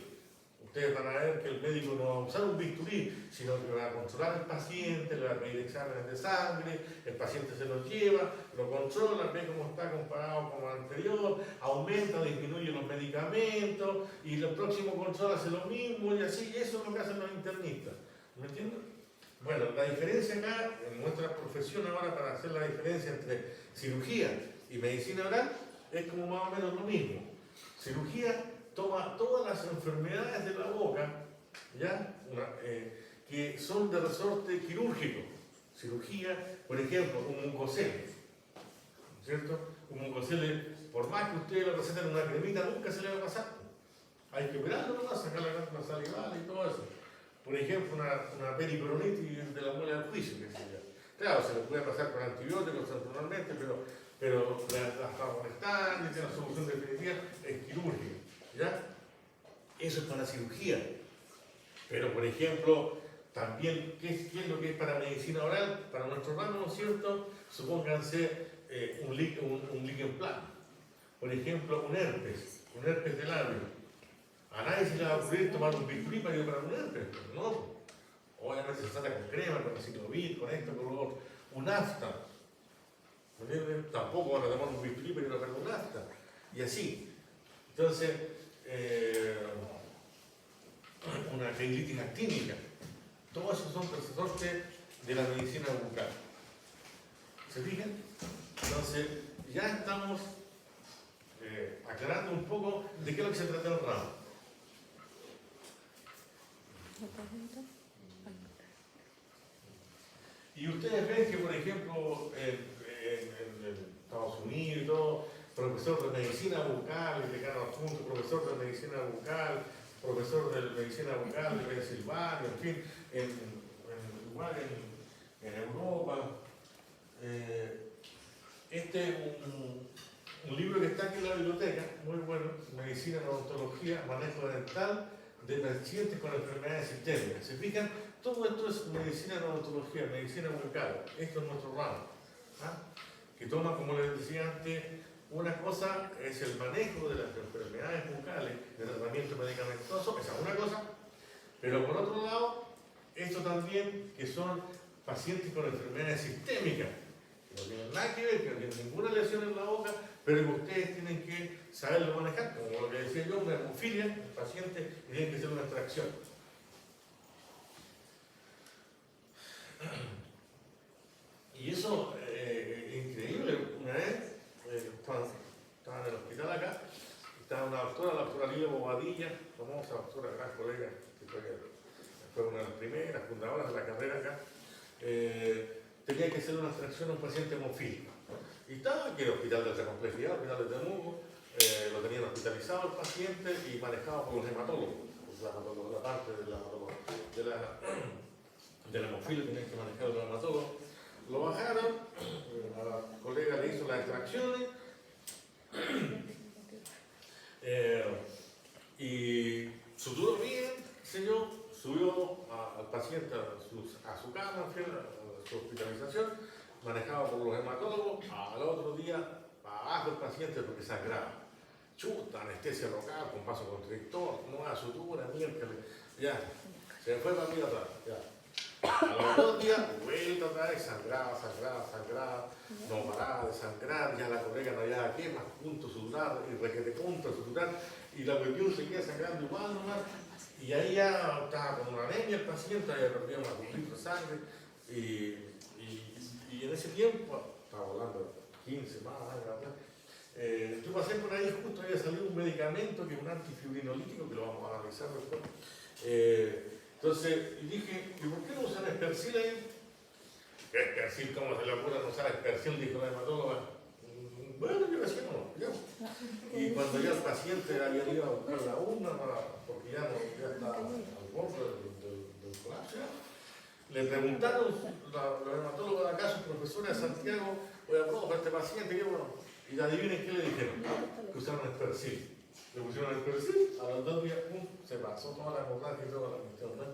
Ustedes van a ver que el médico no va a usar un bisturí, sino que va a controlar al paciente, le va a pedir exámenes de sangre, el paciente se los lleva, lo controla, ve cómo está comparado con el anterior, aumenta, disminuye los medicamentos, y el próximo control hace lo mismo, y así, eso es lo que hacen los internistas. ¿Me entienden? Bueno, la diferencia acá, en nuestra profesión ahora, para hacer la diferencia entre cirugía y medicina oral, es como más o menos lo mismo. Cirugía toma todas las enfermedades de la boca, ¿ya? Que son de resorte quirúrgico, cirugía, por ejemplo, un mucosele, ¿cierto? Un mucosele, por más que ustedes lo receten una cremita, nunca se le va a pasar. Hay que operarlo nomás, sacar la glándula salival y todo eso. Por ejemplo, una pericoronitis de la muela del juicio, que se llama. Claro, se le puede pasar con antibióticos naturalmente, pero hasta donde está, y tiene una solución definitiva, es quirúrgica, ¿ya? Eso es para cirugía. Pero, por ejemplo, también, ¿qué es lo que es para medicina oral? Para nuestro ramo, ¿no es cierto? Supónganse un líquen plano. Por ejemplo, un herpes de labio. A nadie se le va a ocurrir tomar un bisturí para ir para un herpes, no. Obviamente se trata con crema, con ciclovir, con esto, con lo otro. Un afta. Tampoco van a tomar un bisturí para ir para un afta. Y así. Entonces, una gastritis actínica. Todos esos son resortes de la medicina bucal. ¿Se fijan? Entonces, ya estamos aclarando un poco de qué es lo que se trata el ramo. Y ustedes ven que, por ejemplo, en Estados Unidos y todo, profesor de medicina bucal, decano adjunto, profesor de medicina bucal, profesor de medicina bucal de Pensilvania, en fin, igual en Europa. Este es un libro que está aquí en la biblioteca, muy bueno, Medicina en Odontología, Manejo Dental de pacientes con enfermedades sistémicas. ¿Se fijan? Todo esto es medicina en odontología, medicina bucal. Esto es nuestro ramo. ¿Ah? Que toma, como les decía antes, una cosa es el manejo de las enfermedades bucales, el tratamiento medicamentoso, esa es una cosa, pero por otro lado, esto también que son pacientes con enfermedades sistémicas, que no tienen nada que ver, que no tienen ninguna lesión en la boca, pero que ustedes tienen que saberlo manejar, como lo que decía yo, una hemofilia, el paciente tiene que hacer una extracción. Y eso es increíble. Una vez estaba en el hospital acá, estaba una doctora, la doctora Lila Bobadilla, famosa doctora, gran colega, que fue una de las primeras fundadoras de la carrera acá, tenía que hacer una extracción a un paciente hemofílico. Y estaba aquí en el hospital de alta complejidad, el hospital de Temuco, lo tenían hospitalizado el paciente y manejado por los hematólogos, la parte de la hemofilia tenían que manejar los hematólogos. Lo bajaron, la colega le hizo las extracciones y suturó bien, señor, subió al paciente a su cama, a su hospitalización, manejado por los hematólogos. Al otro día, abajo el paciente porque sangraba. Chuta, anestesia local, con vasoconstrictor, nueva sutura, miércoles, ya, se fue para mí atrás, ya. A los 2 días, vuelta otra vez, sangraba, no paraba de sangrar, ya la colega no había qué más, punto suturar, y requete punto suturar, y la cuestión seguía sangrando igual nomás, y ahí ya estaba con una anemia el paciente, había perdido más de 1 litro de sangre, y en ese tiempo, estaba hablando de 15 más años atrás, yo pasé por ahí, justo había salido un medicamento que es un antifibrinolítico, que lo vamos a analizar después. Entonces, y dije, ¿y por qué no usan Espercil ahí? Espercil, ¿cómo se le ocurre no usar Espercil? Dijo la hematóloga. Bueno, yo decía no, ya. Y cuando ya el paciente había ido a buscar la urna, porque ya está al borde del colapso, le preguntaron los hematólogos de acá, sus profesores de Santiago, oye, profe, este paciente, ¿qué bueno? Y adivinen qué le dijeron, que usaron Espercil. Le pusieron el perfil, a los 2 días, ¡pum!, se pasó toda la hemorragia y toda la cuestión, ¿no?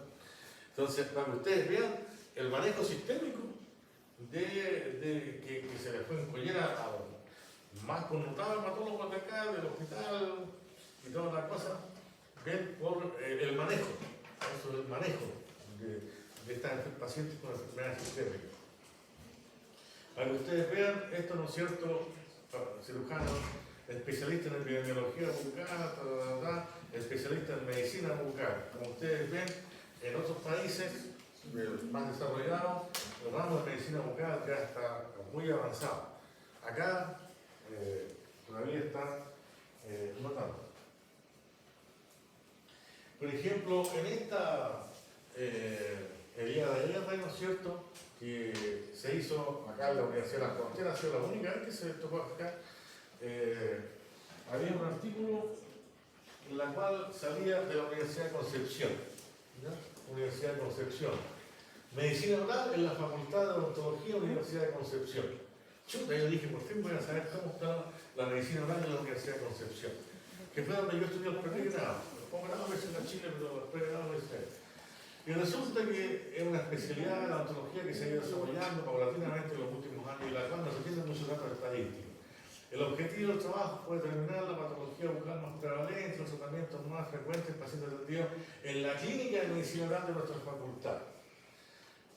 Entonces, para que ustedes vean el manejo sistémico que se le fue en collera a más connotados hematólogos de acá, del hospital y toda la cosa, ven por el manejo, eso es el manejo de estos pacientes con enfermedades sistémicas. Para que ustedes vean, esto no es cierto, cirujanos, especialista en epidemiología bucal, especialista en medicina bucal. Como ustedes ven, en otros países más desarrollados, el ramo de medicina bucal ya está muy avanzado. Acá todavía está no tanto. Por ejemplo, en el día de ayer, ¿no es cierto?, que se hizo acá en la Universidad de la Frontera, ha sido la única vez que se tocó acá, había un artículo en la cual salía de la Universidad de Concepción, ¿ya? Universidad de Concepción. Medicina oral en la Facultad de Odontología, Universidad de Concepción. Yo dije, por fin voy a saber cómo está la medicina oral en la Universidad de Concepción, que fue donde yo estudié el pregrado. El posgrado a veces en Chile, pero el pregrado no es. Y resulta que es una especialidad de la odontología que se ha ido desarrollando paulatinamente en los últimos años y la cual no se tiene muchos datos estadísticos. El objetivo del trabajo fue determinar la patología bucal más prevalente, los tratamientos más frecuentes en pacientes atendidos en la clínica de medicina oral de nuestra facultad.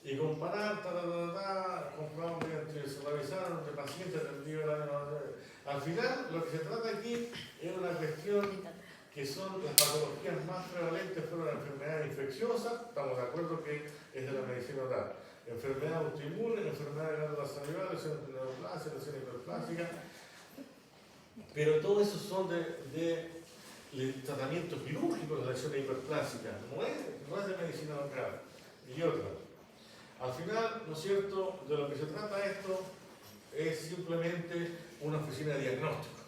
Y comparar, compramos mediante se realizaron de pacientes atendidos al final, lo que se trata aquí es una cuestión que son las patologías más prevalentes fueron las enfermedades infecciosas, estamos de acuerdo que es de la medicina oral, enfermedades autoinmunes, enfermedades de glándulas salivales, lesiones neoplásicas, lesiones hiperplásicas, pero todo eso son de tratamientos quirúrgicos de lesiones hiperplásicas, no es de medicina oral, y otra. Al final, ¿no es cierto?, de lo que se trata esto es simplemente una oficina de diagnóstico,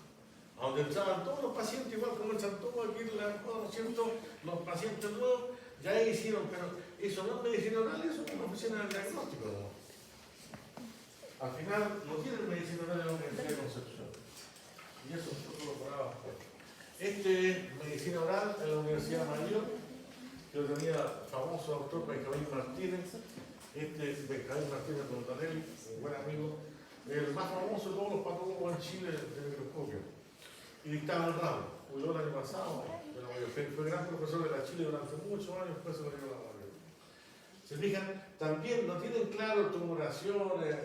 donde entraban todos los pacientes, igual como entran todos aquí, ¿no es cierto?, los pacientes nuevos, ya hicieron, pero eso no es medicina oral, eso es una oficina de diagnóstico, ¿no? Al final, no tienen medicina oral en la Universidad de Concepción, y eso nosotros lo parábamos. Este es medicina oral en la Universidad Mayor, que lo tenía el famoso doctor Benjamín Martínez. Este es Benjamín Martínez Montanelli, un buen amigo, el más famoso de todos los patólogos en Chile de microscopio. Y dictaba el ramo, jubiló el año pasado, fue gran profesor de la Chile durante muchos años, después se lo dio la mayoría. Se fijan, también no tienen claro tumoraciones,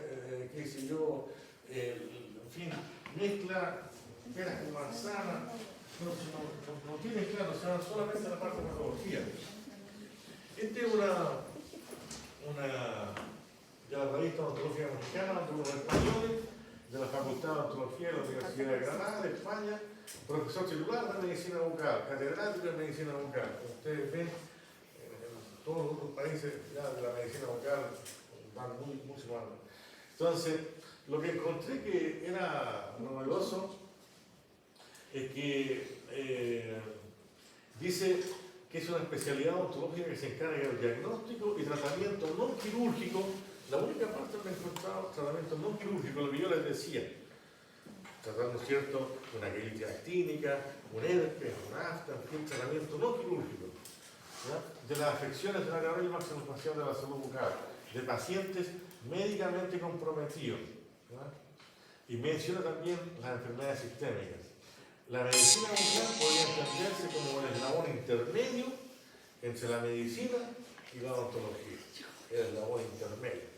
qué sé yo, en fin, mezcla peras con manzana, no tienen claro, o sea, solamente la parte de patología. Esta es una de la revista Odontología Mexicana, de unos españoles, de la Facultad de Odontología de la Universidad de Granada, de España, profesor titular de Medicina Bucal, catedrático de Medicina Bucal. Como ustedes ven, en todos los otros países ya de la medicina bucal van mucho más. Entonces, lo que encontré que era novedoso es que dice que es una especialidad odontológica que se encarga del diagnóstico y tratamiento no quirúrgico. La única parte donde he encontrado tratamiento no quirúrgico, lo que yo les decía, tratando, ¿cierto?, una quelitis actínica, un herpes, un afta, en fin, tratamiento no quirúrgico, ¿ya?, de las afecciones de la carrera y maximización de la salud bucal, de pacientes médicamente comprometidos, ¿ya?, y menciona también las enfermedades sistémicas. La medicina bucal podría entenderse como el eslabón intermedio entre la medicina y la odontología. El eslabón intermedio.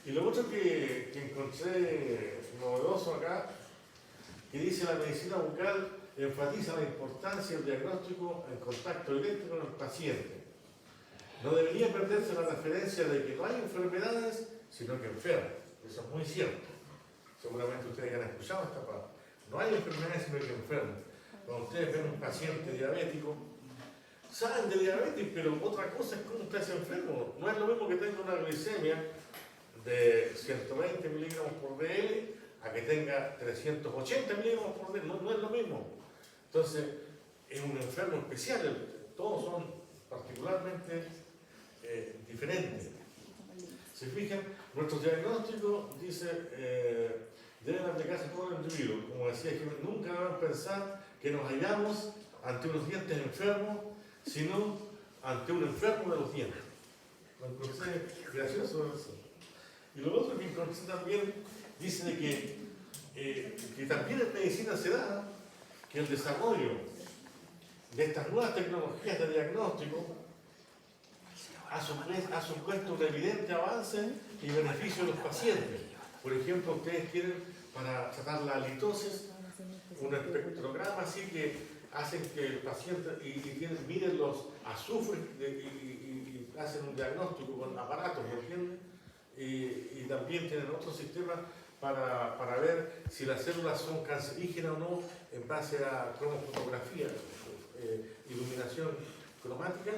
Y lo otro que encontré novedoso acá, que dice la medicina bucal enfatiza la importancia del diagnóstico en contacto directo con el paciente. No debería perderse la referencia de que no hay enfermedades, sino que enfermos. Eso es muy cierto. Seguramente ustedes ya han escuchado esta palabra. No hay enfermedades sino que enfermos. Cuando ustedes ven un paciente diabético, saben de diabetes, pero otra cosa es cómo está ese enfermo. No es lo mismo que tenga una glicemia de 120 miligramos por dl a que tenga 380 miligramos por dl. No es lo mismo. Entonces, es un enfermo especial. Todos son particularmente diferentes. Se fijan, nuestros diagnósticos, dice, deben aplicarse a todo el individuo. Como decía, que nunca debemos pensar que nos hallamos ante unos dientes enfermos, sino ante un enfermo de los dientes. Lo encontré gracioso eso. Y lo otro que encontré también dice de que también en medicina se da que el desarrollo de estas nuevas tecnologías de diagnóstico ha supuesto un evidente avance y beneficio de los pacientes. Por ejemplo, ustedes tienen para tratar la halitosis un espectrograma así que hacen que el paciente miden los azufres y hacen un diagnóstico con aparatos, ¿me entienden? Y también tienen otro sistema para ver si las células son cancerígenas o no en base a cromofotografía, iluminación cromática,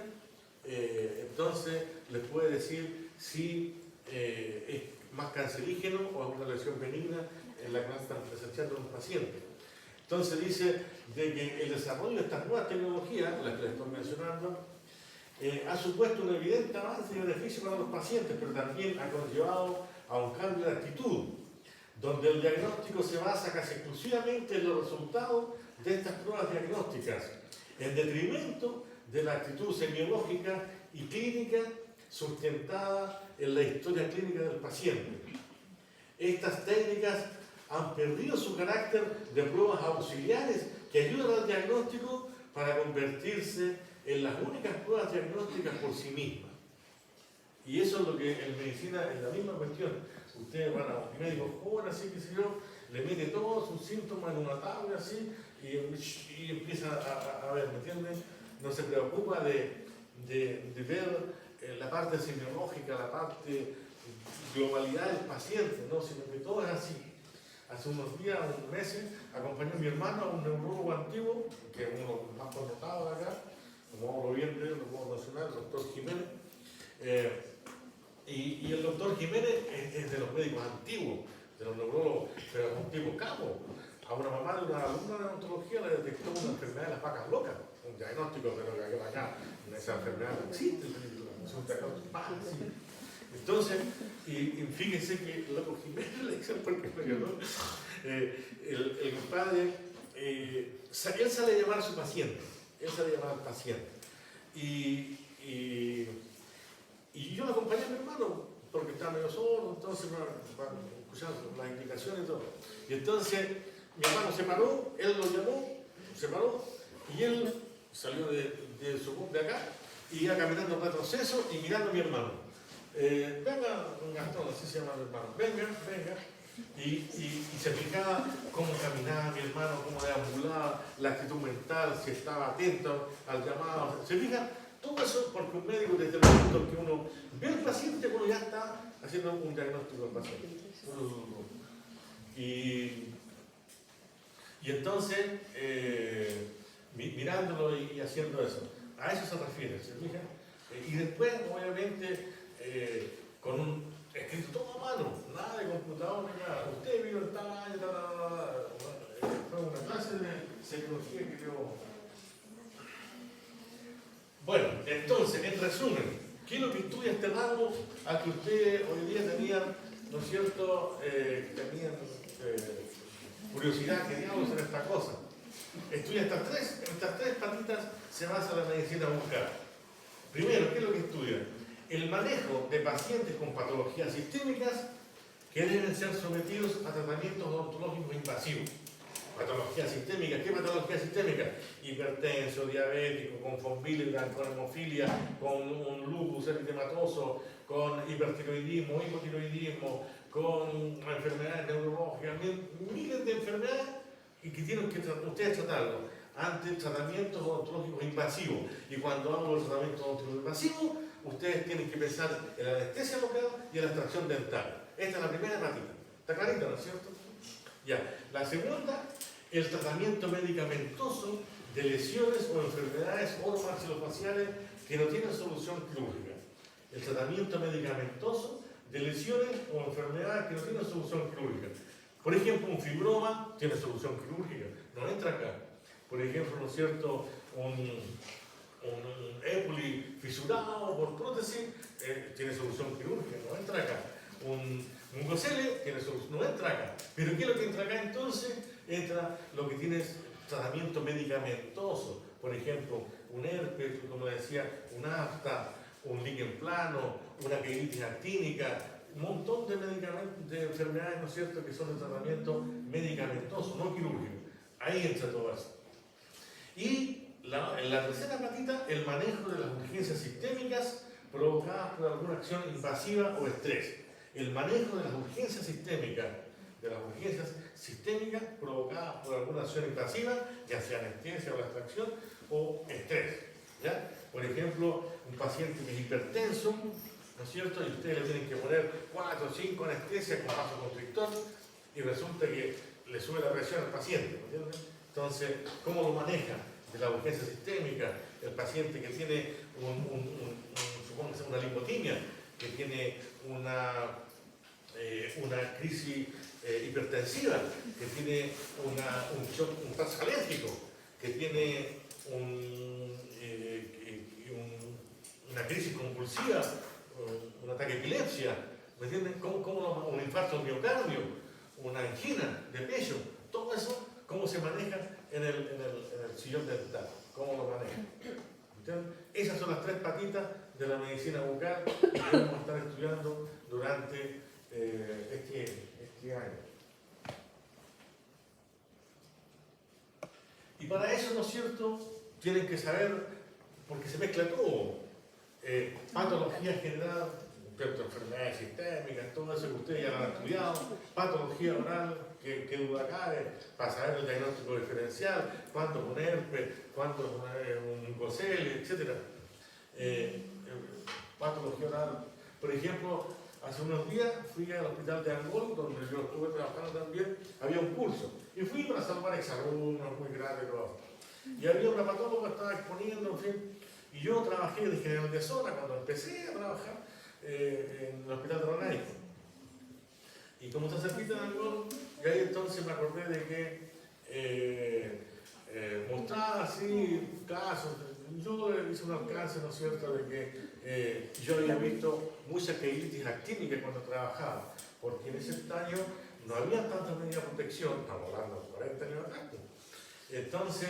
entonces les puede decir si es más cancerígeno o es una lesión benigna en la que están presenciando un paciente. Entonces dice de que el desarrollo de estas nuevas tecnologías, las que les estoy mencionando, ha supuesto un evidente avance y beneficio para los pacientes, pero también ha conllevado a un cambio de actitud, donde el diagnóstico se basa casi exclusivamente en los resultados de estas pruebas diagnósticas, en detrimento de la actitud semiológica y clínica sustentada en la historia clínica del paciente. Estas técnicas han perdido su carácter de pruebas auxiliares que ayudan al diagnóstico para convertirse en las únicas pruebas diagnósticas por sí mismas. Y eso es lo que en medicina es la misma cuestión. Ustedes van a un médico joven, así que si yo, le mete todos sus síntomas en una tabla así y empieza a ver, ¿me entienden? No se preocupa de ver la parte semiológica, la parte globalidad del paciente, ¿no? Sino que todo es así. Hace unos días, unos meses, acompañó a mi hermano a un neurólogo antiguo, que es uno de los más connotados de acá, como hablo bien de él, lo puedo mencionar, el doctor Jiménez. Y el doctor Jiménez es de los médicos antiguos, de los neurólogos, pero es un tipo capo. A una mamá de una alumna de odontología le detectó una enfermedad de las vacas locas, un diagnóstico, pero que acá, esa enfermedad no existe, es un diagnóstico fácil. Entonces, y fíjense que el loco Jiménez le dice porque me quedó, el compadre, él sale a llamar a su paciente, al paciente. Y yo lo acompañé a mi hermano, porque estaba medio solo, entonces para escuchar las indicaciones y todo. Y entonces mi hermano se paró, él lo llamó, se paró, y él salió de su de acá, y iba caminando en retroceso y mirando a mi hermano. Venga, Gastón, así se llama mi hermano, venga. Y se fijaba cómo caminaba mi hermano, cómo deambulaba, la actitud mental, si estaba atento al llamado. Se fija todo eso porque un médico, desde el momento que uno ve al paciente, uno ya está haciendo un diagnóstico del paciente. Y entonces, mirándolo y haciendo eso, a eso se refiere, ¿se fija? Y después, obviamente, con un escrito todo a mano, nada de computador ni nada. Usted vino en tal año, fue una clase de semiología que yo. Bueno, entonces, en resumen, ¿qué es lo que estudia este ramo al que ustedes hoy día tenían, ¿no es cierto?, tenían curiosidad, que diablos en esta cosa? Estudia estas tres patitas se basa la medicina bucal. Primero, ¿qué es lo que estudia? El manejo de pacientes con patologías sistémicas que deben ser sometidos a tratamientos odontológicos invasivos. Patologías sistémicas, ¿qué patología sistémica? Hipertenso, diabético, con von Willebrand, con hemofilia, con un lupus eritematoso, con hipertiroidismo, hipotiroidismo, con enfermedades neurológicas, miles de enfermedades y que tienen que ustedes tratarlo ante tratamientos odontológicos invasivos. Y cuando hablo de tratamiento odontológico invasivo, ustedes tienen que pensar en la anestesia local y en la extracción dental. Esta es la primera patita. ¿Está clarita, no es cierto? Ya. La segunda, el tratamiento medicamentoso de lesiones o enfermedades oromaxilofaciales que no tienen solución quirúrgica. El tratamiento medicamentoso de lesiones o enfermedades que no tienen solución quirúrgica. Por ejemplo, un fibroma tiene solución quirúrgica, no entra acá. Por ejemplo, ¿no es cierto?, un épuli fisurado por prótesis tiene solución quirúrgica, no entra acá. Un mucocele tiene solución, no entra acá. Pero ¿qué es lo que entra acá entonces? Entra lo que tiene tratamiento medicamentoso. Por ejemplo, un herpes, como decía, un afta, un líquen plano, una queritis actínica, un montón de medicamentos, de enfermedades, ¿no es cierto?, que son de tratamiento medicamentoso, no quirúrgico. Ahí entra todo eso. Y en la tercera patita, el manejo de las urgencias sistémicas provocadas por alguna acción invasiva o estrés. El manejo de las urgencias sistémicas, provocadas por alguna acción invasiva, ya sea anestesia o la extracción, o estrés. ¿Ya? Por ejemplo, un paciente que es hipertenso, ¿no es cierto? Y ustedes le tienen que poner 4 o 5 anestesias con vasoconstrictor y resulta que le sube la presión al paciente, ¿me entienden? Entonces, ¿cómo lo maneja? de la urgencia sistémica, el paciente que tiene supongamos una lipotimia, que tiene una crisis hipertensiva, que tiene un shock, un pulso alérgico, que tiene una crisis compulsiva, un ataque de epilepsia, ¿me entienden? Un infarto del miocardio, una angina de pecho, todo eso, cómo se maneja en el sillón dental, cómo lo manejan. ¿Entienden? Esas son las tres patitas de la medicina bucal que vamos a estar estudiando durante este año. Y para eso, ¿no es cierto?, tienen que saber, porque se mezcla todo, patología general, enfermedades sistémicas, todo eso que ustedes ya lo han estudiado, patología oral, que duda cabe, para saber el diagnóstico diferencial, cuánto es un herpes, cuánto es un mucocele, etc. Patología oral. Por ejemplo, hace unos días fui al hospital de Angol, donde yo estuve trabajando también, había un curso, y fui para salvar exalumnos muy grandes, y había una patóloga que estaba exponiendo, en fin, y yo trabajé de general de zona cuando empecé a trabajar en el hospital de Ronaico. Y como está cerquita de Angol, y ahí entonces me acordé de que mostraba así casos. Yo le hice un alcance, ¿no es cierto?, de que yo había visto mucha queilitis actínica cuando trabajaba, porque en ese año no había tanta medida de protección, estamos hablando de 40 años atrás. Entonces,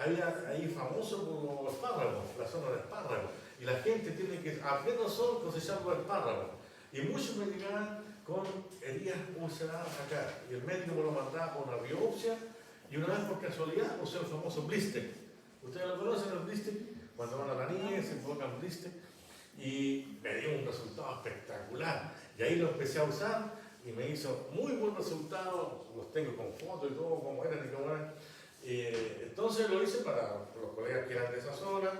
había ahí famoso por los espárragos, la zona de espárragos, y la gente tiene que a pleno sol cosechar los espárragos. Y muchos me llegaban con heridas ulceradas acá, y el médico me lo mandaba por una biopsia, y una vez por casualidad usé el famoso blister. Ustedes lo conocen, el blister, cuando van a la niña se colocan blister, y me dio un resultado espectacular. Y ahí lo empecé a usar, y me hizo muy buen resultado, los tengo con fotos y todo, como eran y cómo eran. Entonces lo hice para los colegas que eran de esa zona.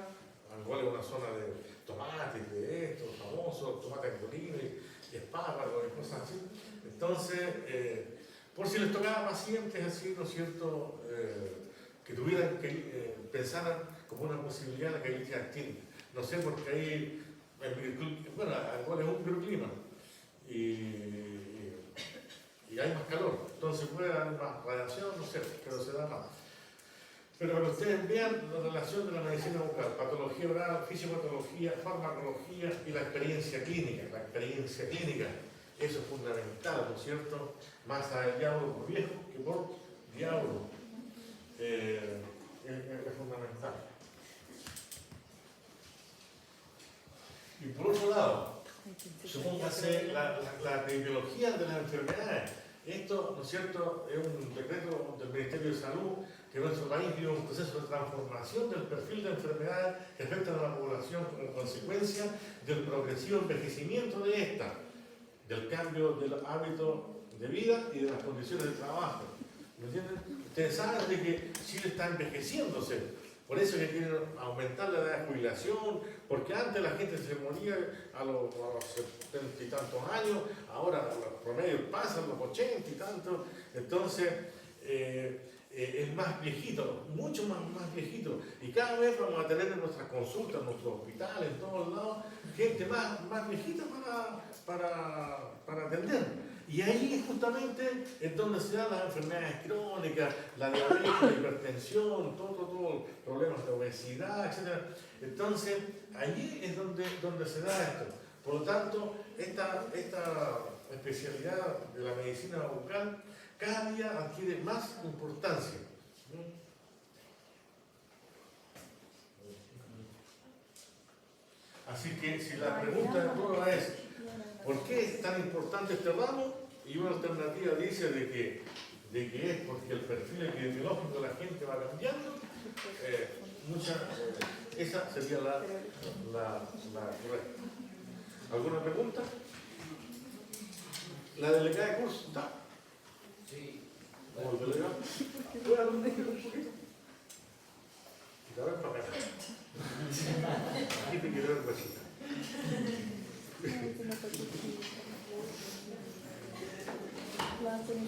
Angol es una zona de tomates, de estos famosos, tomates angolinos y espárragos y cosas así. Entonces, por si les tocaba pacientes así, ¿no es cierto?, que tuvieran que pensaran como una posibilidad la queilitis actínica. No sé, porque ahí, bueno, Angol es un microclima y hay más calor, entonces puede dar más radiación, no sé, pero se da más. Pero para ustedes vean la relación de la medicina bucal, patología oral, fisiopatología, farmacología y la experiencia clínica. La experiencia clínica, eso es fundamental, ¿no es cierto? Más al diablo por viejo que por diablo. Es fundamental. Y por otro lado, supóngase la epidemiología de las enfermedades. Esto, ¿no es cierto?, es un decreto del Ministerio de Salud que nuestro país vive un proceso de transformación del perfil de enfermedades que afectan a la población como consecuencia del progresivo envejecimiento de esta, del cambio del hábito de vida y de las condiciones de trabajo. ¿Me entienden? Ustedes saben de que Chile está envejeciéndose. Por eso que quieren aumentar la edad de jubilación, porque antes la gente se moría a los 70 y tantos años, ahora los promedios pasan los 80 y tantos, entonces es más viejito, mucho más viejito, y cada vez vamos a tener en nuestras consultas, en nuestros hospitales, en todos lados, gente más viejita para atender. Y ahí es justamente en donde se dan las enfermedades crónicas, la diabetes, la hipertensión, todo problemas de obesidad, etc. Entonces, allí es donde se da esto. Por lo tanto, esta especialidad de la medicina bucal cada día adquiere más importancia. Así que si la pregunta de prueba es ¿por qué es tan importante este ramo? Y una alternativa dice de que es porque el perfil epidemiológico de la gente va cambiando. Esa sería la correcta. ¿Alguna pregunta? ¿La delegada de curso está? Sí. ¿O el delegado? ¿Puede dar un poquito? Y la ven para acá. Aquí te quiero ver cosita. Lo hacen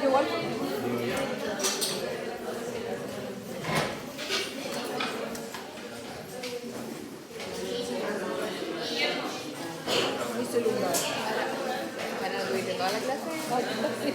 Igual. Mi celular. Bueno, ¿tuviste toda la clase? Ay, sí.